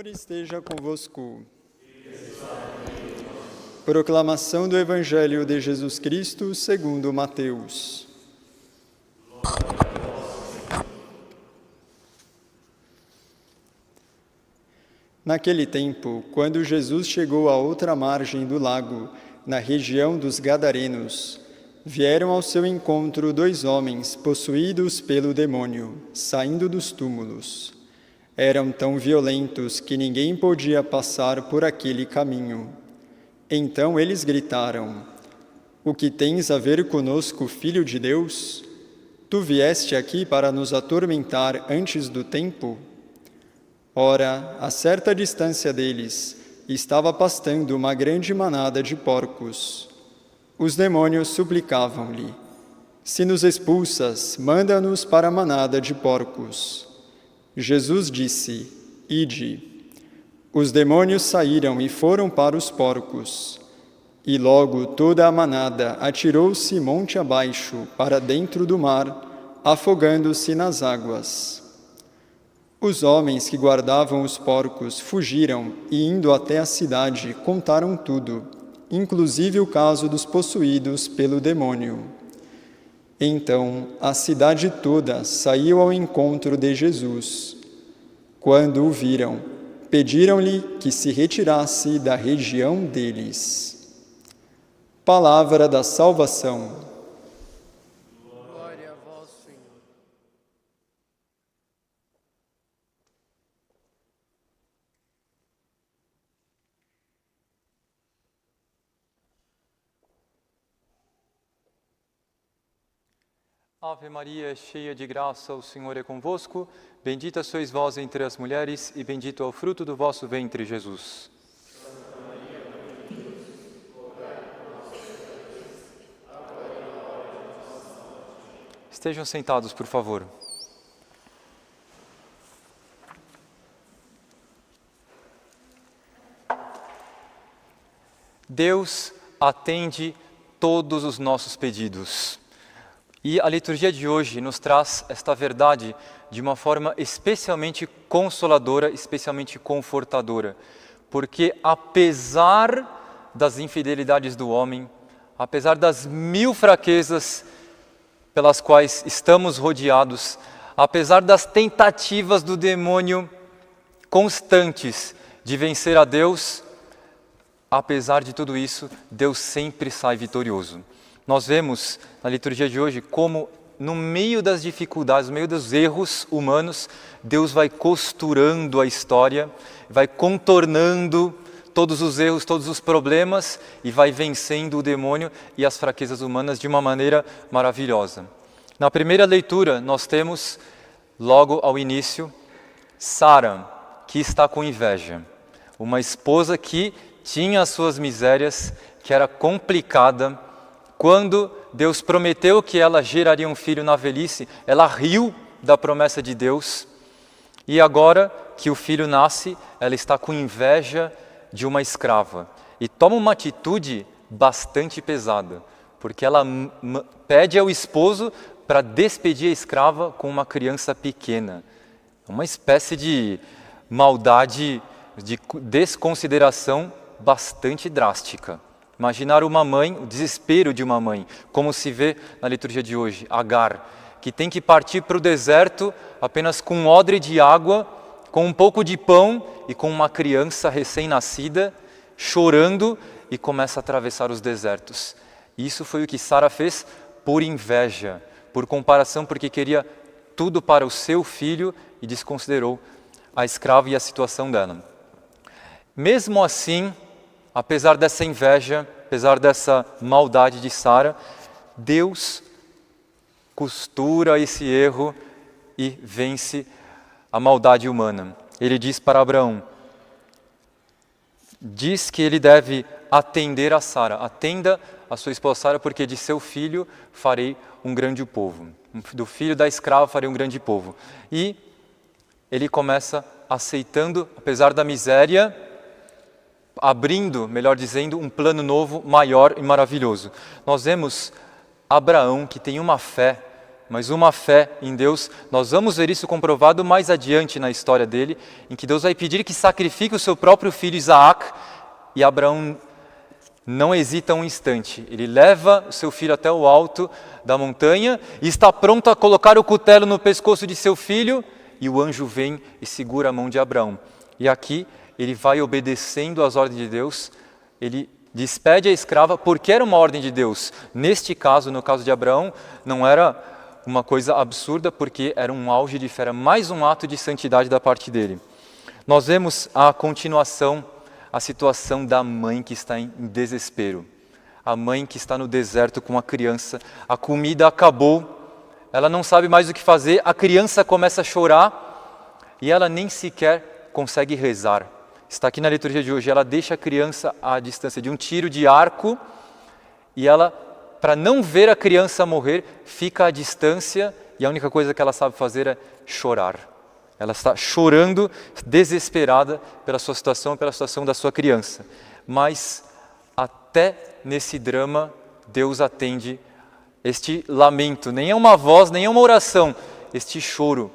Senhor esteja convosco. Proclamação do Evangelho de Jesus Cristo segundo Mateus. Naquele tempo, quando Jesus chegou à outra margem do lago, na região dos Gadarenos, vieram ao seu encontro 2 homens possuídos pelo demônio, saindo dos túmulos. Eram tão violentos que ninguém podia passar por aquele caminho. Então eles gritaram: "O que tens a ver conosco, Filho de Deus? Tu vieste aqui para nos atormentar antes do tempo?" Ora, a certa distância deles, estava pastando uma grande manada de porcos. Os demônios suplicavam-lhe: "Se nos expulsas, manda-nos para a manada de porcos." Jesus disse: "Ide." Os demônios saíram e foram para os porcos. E logo toda a manada atirou-se monte abaixo para dentro do mar, afogando-se nas águas. Os homens que guardavam os porcos fugiram e, indo até a cidade, contaram tudo, inclusive o caso dos possuídos pelo demônio. Então, a cidade toda saiu ao encontro de Jesus. Quando o viram, pediram-lhe que se retirasse da região deles. Palavra da salvação. Glória a vós, Senhor. Ave Maria, cheia de graça, o Senhor é convosco. Bendita sois vós entre as mulheres, e bendito é o fruto do vosso ventre, Jesus. Santa Maria, Mãe de Deus, rogai por nós, pecadores, agora e na hora de nossa morte. Estejam sentados, por favor. Deus atende todos os nossos pedidos. E a liturgia de hoje nos traz esta verdade de uma forma especialmente consoladora, especialmente confortadora. Porque apesar das infidelidades do homem, apesar das 1000 fraquezas pelas quais estamos rodeados, apesar das tentativas do demônio constantes de vencer a Deus, apesar de tudo isso, Deus sempre sai vitorioso. Nós vemos na liturgia de hoje como, no meio das dificuldades, no meio dos erros humanos, Deus vai costurando a história, vai contornando todos os erros, todos os problemas e vai vencendo o demônio e as fraquezas humanas de uma maneira maravilhosa. Na primeira leitura, nós temos, logo ao início, Sara, que está com inveja. Uma esposa que tinha as suas misérias, que era complicada. Quando Deus prometeu que ela geraria um filho na velhice, ela riu da promessa de Deus. E agora que o filho nasce, ela está com inveja de uma escrava. E toma uma atitude bastante pesada, porque ela pede ao esposo para despedir a escrava com uma criança pequena. Uma espécie de maldade, de desconsideração bastante drástica. Imaginar uma mãe, o desespero de uma mãe, como se vê na liturgia de hoje, Agar, que tem que partir para o deserto apenas com um odre de água, com um pouco de pão e com uma criança recém-nascida, chorando, e começa a atravessar os desertos. Isso foi o que Sara fez por inveja, por comparação, porque queria tudo para o seu filho e desconsiderou a escrava e a situação dela. Mesmo assim, apesar dessa inveja, apesar dessa maldade de Sara, Deus costura esse erro e vence a maldade humana. Ele diz para Abraão, diz que ele deve atender a Sara, atenda a sua esposa Sara, porque de seu filho farei um grande povo. Do filho da escrava farei um grande povo. E ele começa aceitando, apesar da miséria, abrindo, melhor dizendo, um plano novo, maior e maravilhoso. Nós vemos Abraão, que tem uma fé mas uma fé em Deus. Nós vamos ver isso comprovado mais adiante na história dele, em que Deus vai pedir que sacrifique o seu próprio filho Isaac, e Abraão não hesita um instante. Ele leva o seu filho até o alto da montanha e está pronto a colocar o cutelo no pescoço de seu filho, e o anjo vem e segura a mão de Abraão. E aqui ele vai obedecendo às ordens de Deus, ele despede a escrava porque era uma ordem de Deus. Neste caso, no caso de Abraão, não era uma coisa absurda, porque era um auge de fé, era mais um ato de santidade da parte dele. Nós vemos a continuação, a situação da mãe que está em desespero. A mãe que está no deserto com a criança, a comida acabou, ela não sabe mais o que fazer, a criança começa a chorar e ela nem sequer consegue rezar. Está aqui na liturgia de hoje, ela deixa a criança à distância de um tiro de arco e ela, para não ver a criança morrer, fica à distância e a única coisa que ela sabe fazer é chorar. Ela está chorando, desesperada pela sua situação, pela situação da sua criança. Mas até nesse drama, Deus atende este lamento. Nem é uma voz, nem é uma oração, este choro.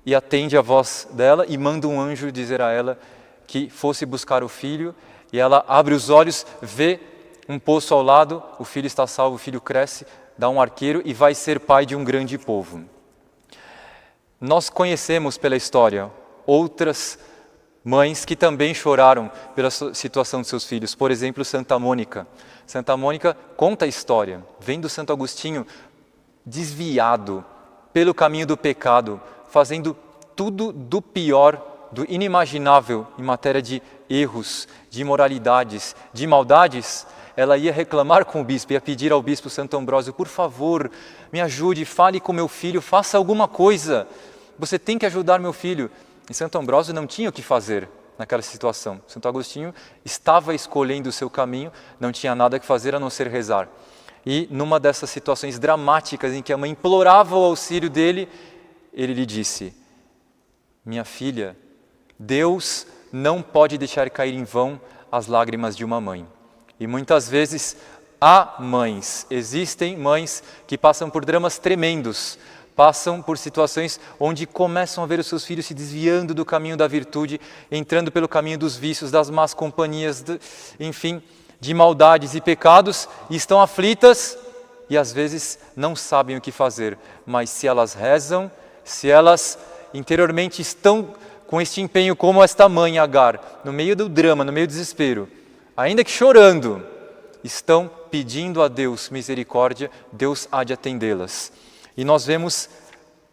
E atende a voz dela e manda um anjo dizer a ela que fosse buscar o filho. E ela abre os olhos, vê um poço ao lado, o filho está salvo, o filho cresce, dá um arqueiro e vai ser pai de um grande povo. Nós conhecemos pela história outras mães que também choraram pela situação de seus filhos. Por exemplo, Santa Mônica. Santa Mônica conta a história, vendo Santo Agostinho desviado pelo caminho do pecado, fazendo tudo do pior, do inimaginável em matéria de erros, de imoralidades, de maldades. Ela ia reclamar com o bispo, ia pedir ao bispo Santo Ambrósio: por favor, me ajude, fale com meu filho, faça alguma coisa. Você tem que ajudar meu filho. E Santo Ambrósio não tinha o que fazer naquela situação. Santo Agostinho estava escolhendo o seu caminho, não tinha nada que fazer a não ser rezar. E numa dessas situações dramáticas em que a mãe implorava o auxílio dele, ele lhe disse: minha filha, Deus não pode deixar cair em vão as lágrimas de uma mãe. E muitas vezes há mães, existem mães que passam por dramas tremendos, passam por situações onde começam a ver os seus filhos se desviando do caminho da virtude, entrando pelo caminho dos vícios, das más companhias, enfim, de maldades e pecados, e estão aflitas e às vezes não sabem o que fazer. Mas se elas rezam, se elas interiormente estão com este empenho como esta mãe Agar, no meio do drama, no meio do desespero, ainda que chorando, estão pedindo a Deus misericórdia, Deus há de atendê-las. E nós vemos,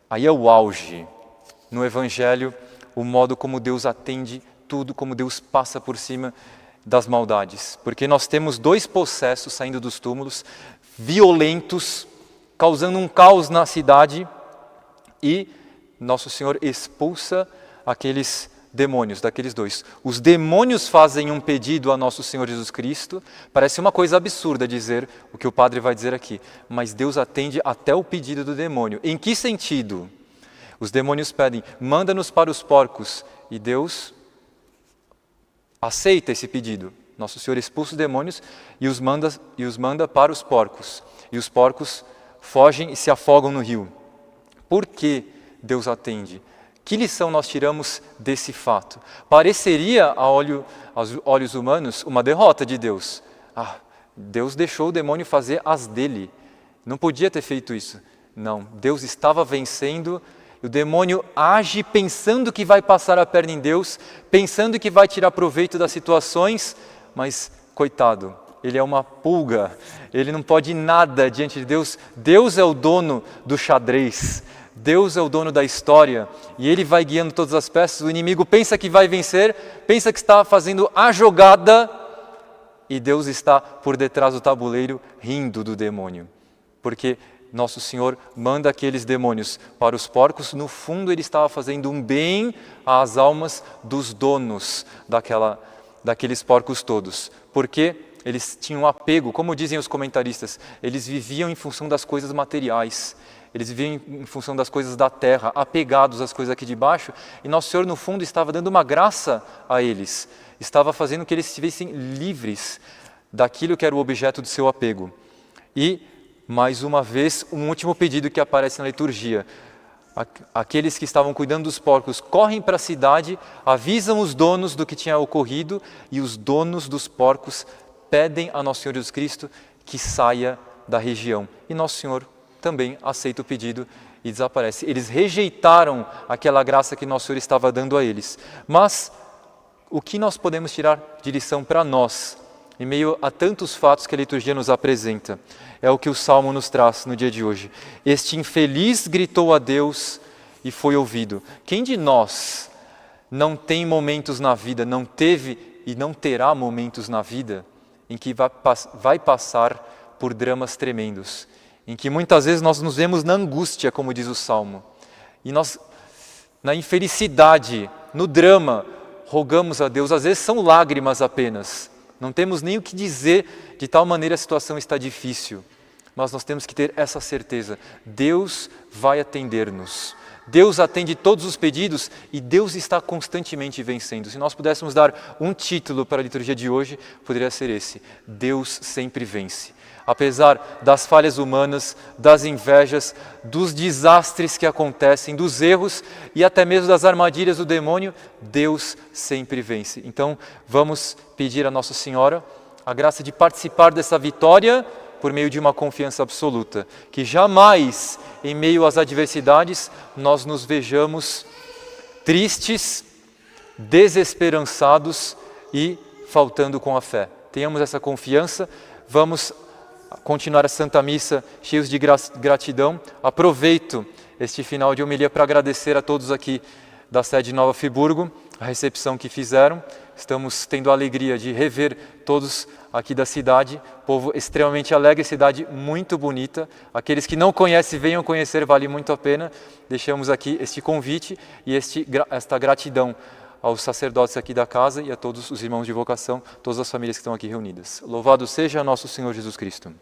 aí é o auge, no Evangelho, o modo como Deus atende tudo, como Deus passa por cima das maldades. Porque nós temos 2 possessos saindo dos túmulos, violentos, causando um caos na cidade, e Nosso Senhor expulsa aqueles demônios, daqueles 2. Os demônios fazem um pedido a Nosso Senhor Jesus Cristo. Parece uma coisa absurda dizer o que o padre vai dizer aqui, mas Deus atende até o pedido do demônio. Em que sentido? Os demônios pedem: manda-nos para os porcos, e Deus aceita esse pedido. Nosso Senhor expulsa os demônios e os manda para os porcos. E os porcos fogem e se afogam no rio. Por que Deus atende? Que lição nós tiramos desse fato? Pareceria aos olhos humanos uma derrota de Deus. Deus deixou o demônio fazer as dele. Não podia ter feito isso. Não, Deus estava vencendo. O demônio age pensando que vai passar a perna em Deus, pensando que vai tirar proveito das situações, mas coitado, ele é uma pulga, ele não pode nada diante de Deus. Deus é o dono do xadrez. Deus é o dono da história e Ele vai guiando todas as peças. O inimigo pensa que vai vencer, pensa que está fazendo a jogada e Deus está por detrás do tabuleiro rindo do demônio. Porque Nosso Senhor manda aqueles demônios para os porcos, no fundo Ele estava fazendo um bem às almas dos donos daqueles porcos todos. Porque eles tinham apego, como dizem os comentaristas, eles viviam em função das coisas materiais. Eles viviam em função das coisas da terra, apegados às coisas aqui de baixo, e Nosso Senhor, no fundo, estava dando uma graça a eles, estava fazendo que eles estivessem livres daquilo que era o objeto do seu apego. E mais uma vez, um último pedido que aparece na liturgia. Aqueles que estavam cuidando dos porcos correm para a cidade, avisam os donos do que tinha ocorrido e os donos dos porcos pedem a Nosso Senhor Jesus Cristo que saia da região. E Nosso Senhor também aceita o pedido e desaparece. Eles rejeitaram aquela graça que Nosso Senhor estava dando a eles. Mas o que nós podemos tirar de lição para nós, em meio a tantos fatos que a liturgia nos apresenta? É o que o Salmo nos traz no dia de hoje. Este infeliz gritou a Deus e foi ouvido. Quem de nós não tem momentos na vida, não teve e não terá momentos na vida em que vai passar por dramas tremendos, em que muitas vezes nós nos vemos na angústia, como diz o Salmo, e nós, na infelicidade, no drama, rogamos a Deus, às vezes são lágrimas apenas, não temos nem o que dizer, de tal maneira a situação está difícil, mas nós temos que ter essa certeza, Deus vai atender-nos. Deus atende todos os pedidos e Deus está constantemente vencendo. Se nós pudéssemos dar um título para a liturgia de hoje, poderia ser esse: Deus sempre vence. Apesar das falhas humanas, das invejas, dos desastres que acontecem, dos erros e até mesmo das armadilhas do demônio, Deus sempre vence. Então, vamos pedir a Nossa Senhora a graça de participar dessa vitória por meio de uma confiança absoluta, que jamais, em meio às adversidades, nós nos vejamos tristes, desesperançados e faltando com a fé. Tenhamos essa confiança, vamos continuar a Santa Missa cheios de gratidão. Aproveito este final de homilia para agradecer a todos aqui da sede de Nova Friburgo, a recepção que fizeram. Estamos tendo a alegria de rever todos aqui da cidade, povo extremamente alegre, cidade muito bonita. Aqueles que não conhecem, venham conhecer, vale muito a pena. Deixamos aqui este convite e esta gratidão aos sacerdotes aqui da casa e a todos os irmãos de vocação, todas as famílias que estão aqui reunidas. Louvado seja nosso Senhor Jesus Cristo.